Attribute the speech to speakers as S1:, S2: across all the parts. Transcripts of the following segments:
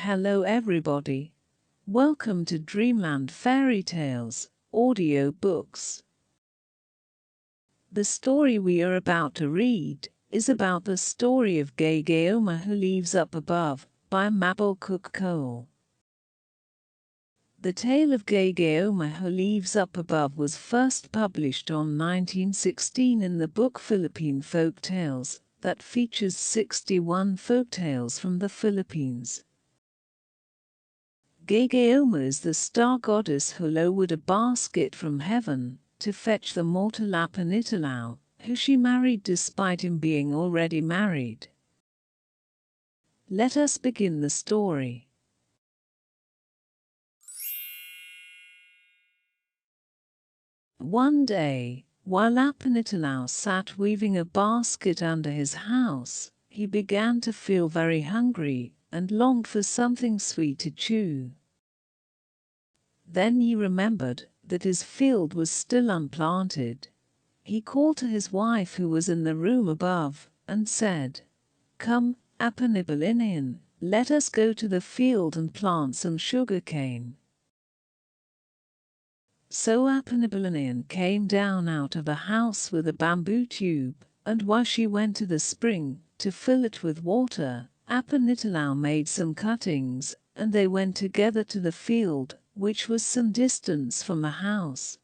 S1: Hello everybody. Welcome to Dreamland Fairy Tales, audiobooks. The story we are about to read is about the story of Gaygayoma Who Lives Up Above by Mabel Cook Cole. The tale of Gaygayoma Who Lives Up Above was first published on 1916 in the book Philippine Folk Tales that features 61 folk tales from the Philippines. Gaygayoma is the star goddess who lowered a basket from heaven to fetch the mortal Aponitolau, who she married despite him being already married. Let us begin the story. One day, while Aponitolau sat weaving a basket under his house, he began to feel very hungry and longed for something sweet to chew. Then he remembered that his field was still unplanted. He called to his wife who was in the room above and said, "Come, Aponitolau, let us go to the field and plant some sugarcane." So Aponitolau came down out of the house with a bamboo tube, and while she went to the spring to fill it with water, Aponitolau made some cuttings, and they went together to the field, which was some distance from the house.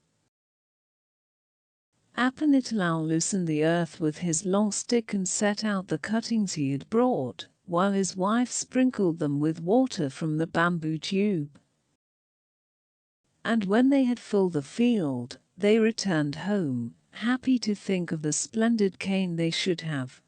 S1: Aponitolau loosened the earth with his long stick and set out the cuttings he had brought, while his wife sprinkled them with water from the bamboo tube. And when they had filled the field, they returned home, happy to think of the splendid cane they should have.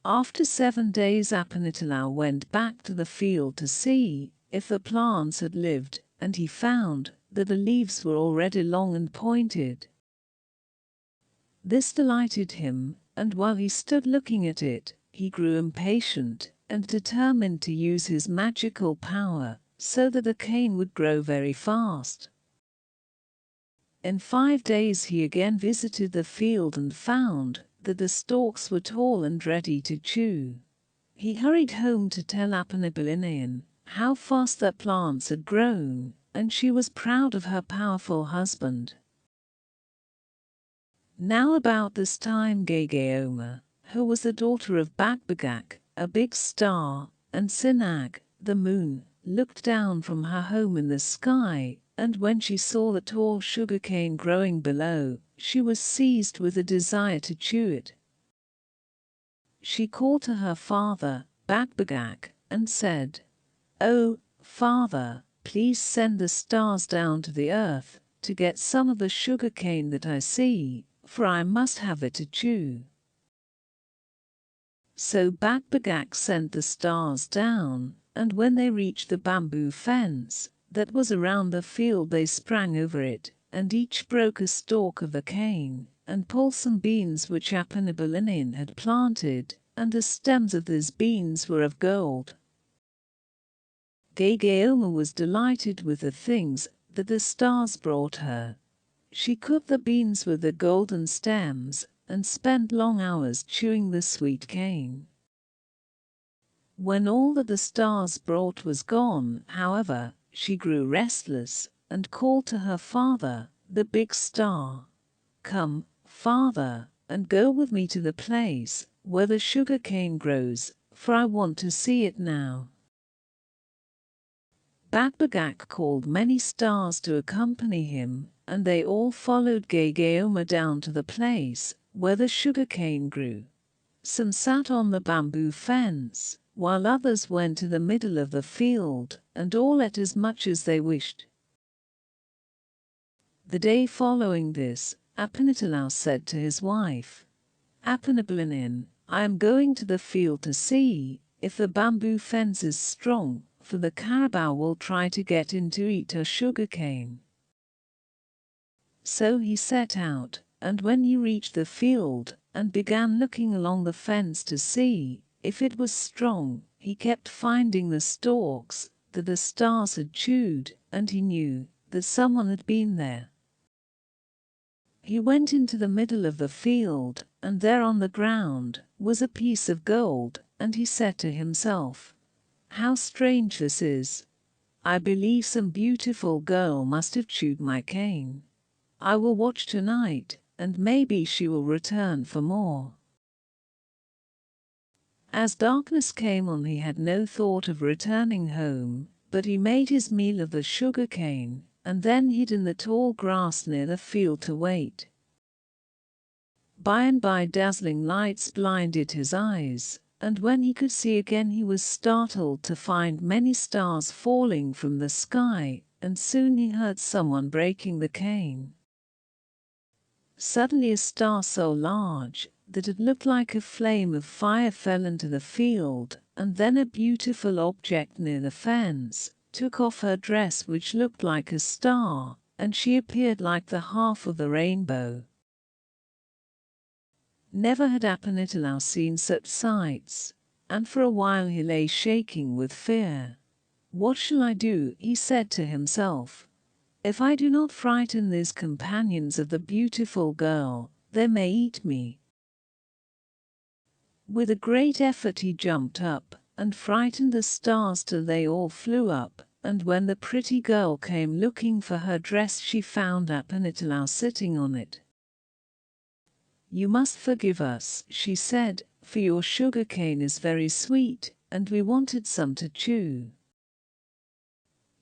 S1: After 7 days, Aponitolau went back to the field to see if the plants had lived, and he found that the leaves were already long and pointed. This delighted him, and while he stood looking at it, he grew impatient and determined to use his magical power so that the cane would grow very fast. In 5 days he again visited the field and found that the stalks were tall and ready to chew. He hurried home to tell Aponitolau how fast their plants had grown, and she was proud of her powerful husband. Now about this time Gaygayoma, who was the daughter of Bagbagak, a big star, and Sinag, the moon, looked down from her home in the sky, and when she saw the tall sugarcane growing below, she was seized with a desire to chew it. She called to her father, Bagbagak, and said, "Oh, father, please send the stars down to the earth to get some of the sugarcane that I see, for I must have it to chew." So Bagbagak sent the stars down, and when they reached the bamboo fence that was around the field, they sprang over it, and each broke a stalk of the cane, and pulled some beans which Aponitolau had planted, and the stems of these beans were of gold. Gaygayoma was delighted with the things that the stars brought her. She cooked the beans with the golden stems, and spent long hours chewing the sweet cane. When all that the stars brought was gone, however, she grew restless, and called to her father, the big star, "Come, father, and go with me to the place where the sugarcane grows, for I want to see it now." Bagbagak called many stars to accompany him, and they all followed Gaygayoma down to the place where the sugarcane grew. Some sat on the bamboo fence, while others went to the middle of the field, and all ate as much as they wished. The day following this, Aponitolau said to his wife, "Aponitolau, I am going to the field to see if the bamboo fence is strong, for the carabao will try to get in to eat her sugarcane." So he set out, and when he reached the field and began looking along the fence to see if it was strong, he kept finding the stalks that the stars had chewed, and he knew that someone had been there. He went into the middle of the field, and there on the ground was a piece of gold, and he said to himself, How strange this is. I believe some beautiful girl must have chewed my cane. I will watch tonight, and maybe she will return for more." As darkness came on, he had no thought of returning home, but he made his meal of the sugar cane, and then hid in the tall grass near the field to wait. By and by dazzling lights blinded his eyes, and when he could see again he was startled to find many stars falling from the sky, and soon he heard someone breaking the cane. Suddenly a star so large that it looked like a flame of fire fell into the field, and then a beautiful object near the fence took off her dress, which looked like a star, and she appeared like the half of the rainbow. Never had Aponitolau seen such sights, and for a while he lay shaking with fear. "What shall I do?" he said to himself. "If I do not frighten these companions of the beautiful girl, they may eat me." With a great effort he jumped up and frightened the stars till they all flew up, and when the pretty girl came looking for her dress, she found Aponitolau sitting on it. "You must forgive us," she said, "for your sugar cane is very sweet, and we wanted some to chew."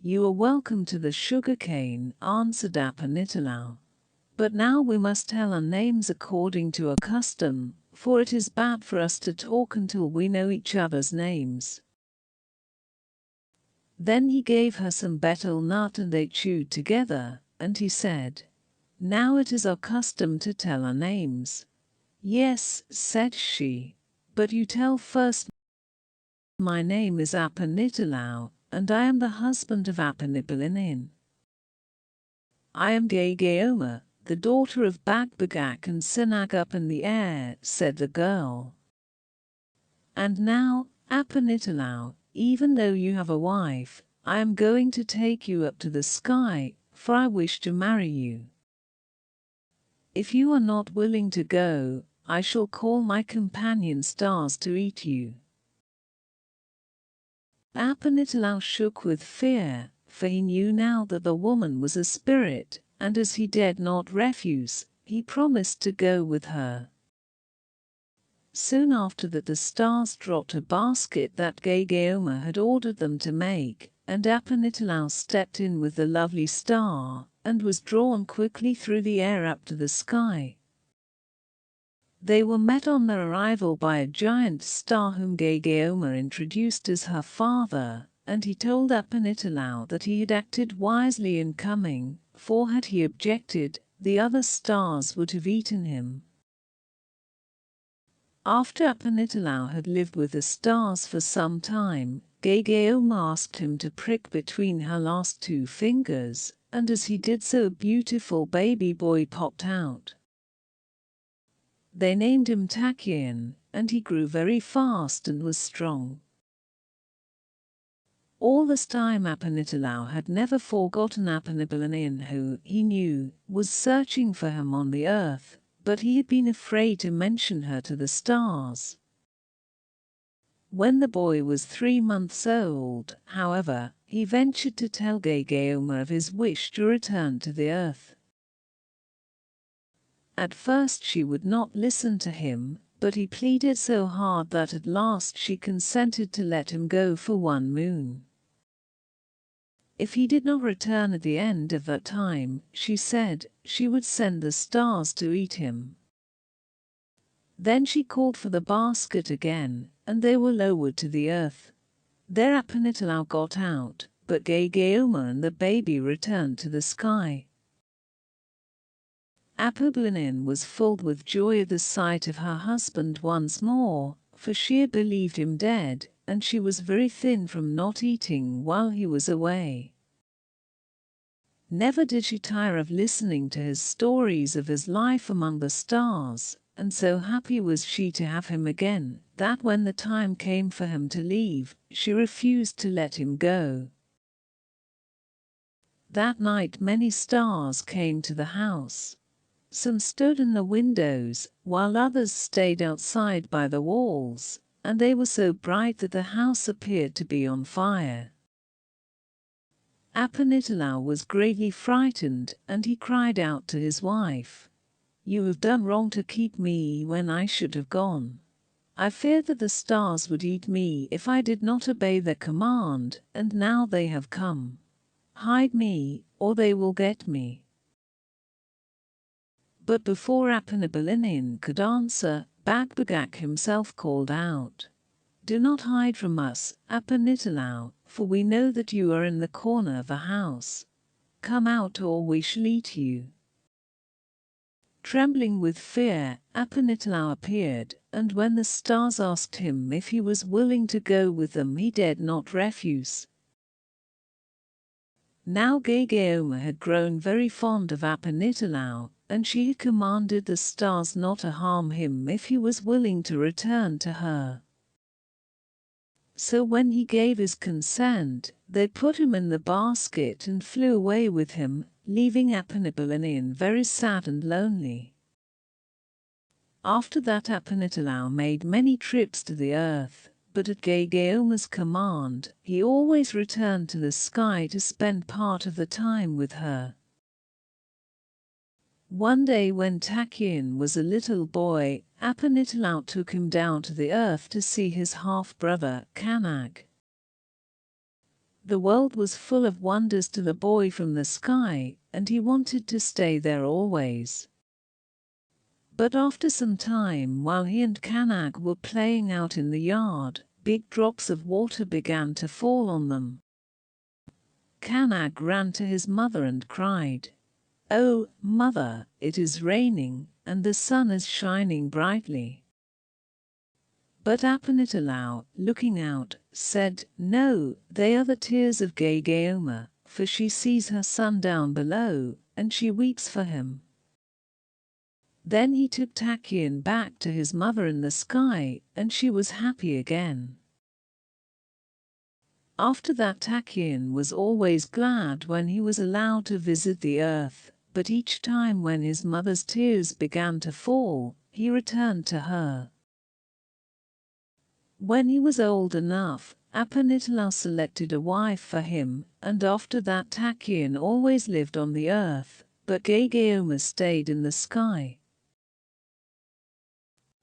S1: "You are welcome to the sugar cane," answered Aponitolau. "But now we must tell our names according to our custom, for it is bad for us to talk until we know each other's names." Then he gave her some betel nut and they chewed together, and he said, "Now it is our custom to tell our names." "Yes," said she, "but you tell first." "My name is Aponitolau, and I am the husband of Aponitolau. I am Gaygayoma, the daughter of Bagbagak and Sinag up in the air," said the girl. "And now, Aponitolau, even though you have a wife, I am going to take you up to the sky, for I wish to marry you. If you are not willing to go, I shall call my companion stars to eat you." Aponitolau shook with fear, for he knew now that the woman was a spirit, and as he dared not refuse, he promised to go with her. Soon after that the stars dropped a basket that Gaygayoma had ordered them to make, and Aponitolau stepped in with the lovely star, and was drawn quickly through the air up to the sky. They were met on their arrival by a giant star whom Gaygayoma introduced as her father, and he told Aponitolau that he had acted wisely in coming, for had he objected, the other stars would have eaten him. After Aponitolau had lived with the stars for some time, Gaygayoma asked him to prick between her last two fingers, and as he did so a beautiful baby boy popped out. They named him Takian, and he grew very fast and was strong. All this time Aponitolau had never forgotten Aponitolau, who, he knew, was searching for him on the earth, but he had been afraid to mention her to the stars. When the boy was 3 months old, however, he ventured to tell Gaygayoma of his wish to return to the earth. At first she would not listen to him, but he pleaded so hard that at last she consented to let him go for 1 moon. If he did not return at the end of that time, she said, she would send the stars to eat him. Then she called for the basket again, and they were lowered to the earth. There Aponitolau got out, but Gaygayoma and the baby returned to the sky. Aponitolau was filled with joy at the sight of her husband once more, for she had believed him dead, and she was very thin from not eating while he was away. Never did she tire of listening to his stories of his life among the stars, and so happy was she to have him again, that when the time came for him to leave, she refused to let him go. That night many stars came to the house. Some stood in the windows, while others stayed outside by the walls, and they were so bright that the house appeared to be on fire. Aponitolau was greatly frightened, and he cried out to his wife, "You have done wrong to keep me when I should have gone. I feared that the stars would eat me if I did not obey their command, and now they have come. Hide me, or they will get me." But before Aponitolau could answer, Bagbagak himself called out, "Do not hide from us, Aponitolau, for we know that you are in the corner of the house. Come out, or we shall eat you." Trembling with fear, Aponitolau appeared, and when the stars asked him if he was willing to go with them, he dared not refuse. Now Gaygayoma had grown very fond of Aponitolau, and she had commanded the stars not to harm him if he was willing to return to her. So when he gave his consent, they put him in the basket and flew away with him, leaving Aponitolau very sad and lonely. After that, Aponitolau made many trips to the earth, but at Gaygayoma's command, he always returned to the sky to spend part of the time with her. One day when Takyin was a little boy, Aponitolau took him down to the earth to see his half-brother, Kanag. The world was full of wonders to the boy from the sky, and he wanted to stay there always. But after some time, while he and Kanag were playing out in the yard, big drops of water began to fall on them. Kanag ran to his mother and cried, "Oh, mother, it is raining, and the sun is shining brightly." But Aponitolau, looking out, said, "No, they are the tears of Gaygayoma, for she sees her son down below, and she weeps for him." Then he took Takyin back to his mother in the sky, and she was happy again. After that, Takyin was always glad when he was allowed to visit the earth, but each time when his mother's tears began to fall, he returned to her. When he was old enough, Aponitolau selected a wife for him, and after that Takyin always lived on the earth, but Gaygayoma stayed in the sky.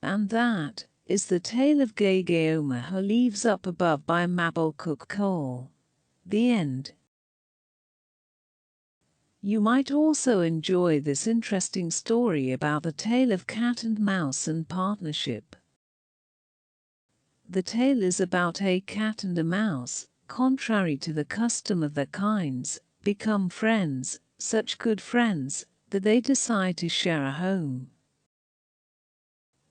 S1: And that is the tale of Gaygayoma Who Lives up above by Mabel Cook Cole. The end. You might also enjoy this interesting story about the tale of cat and mouse and partnership. The tale is about a cat and a mouse, contrary to the custom of their kinds, become friends, such good friends, that they decide to share a home.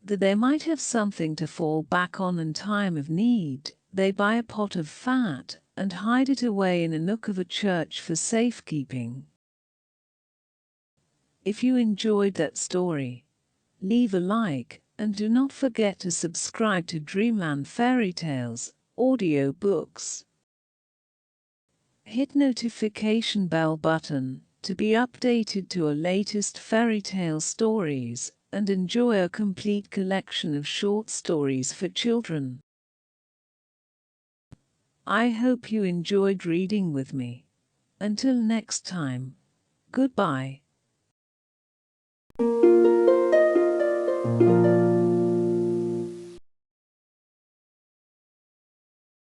S1: That they might have something to fall back on in time of need, they buy a pot of fat and hide it away in a nook of a church for safekeeping. If you enjoyed that story, leave a like, and do not forget to subscribe to Dreamland Fairy Tales audiobooks. Hit notification bell button to be updated to our latest fairy tale stories, and enjoy a complete collection of short stories for children. I hope you enjoyed reading with me. Until next time, goodbye.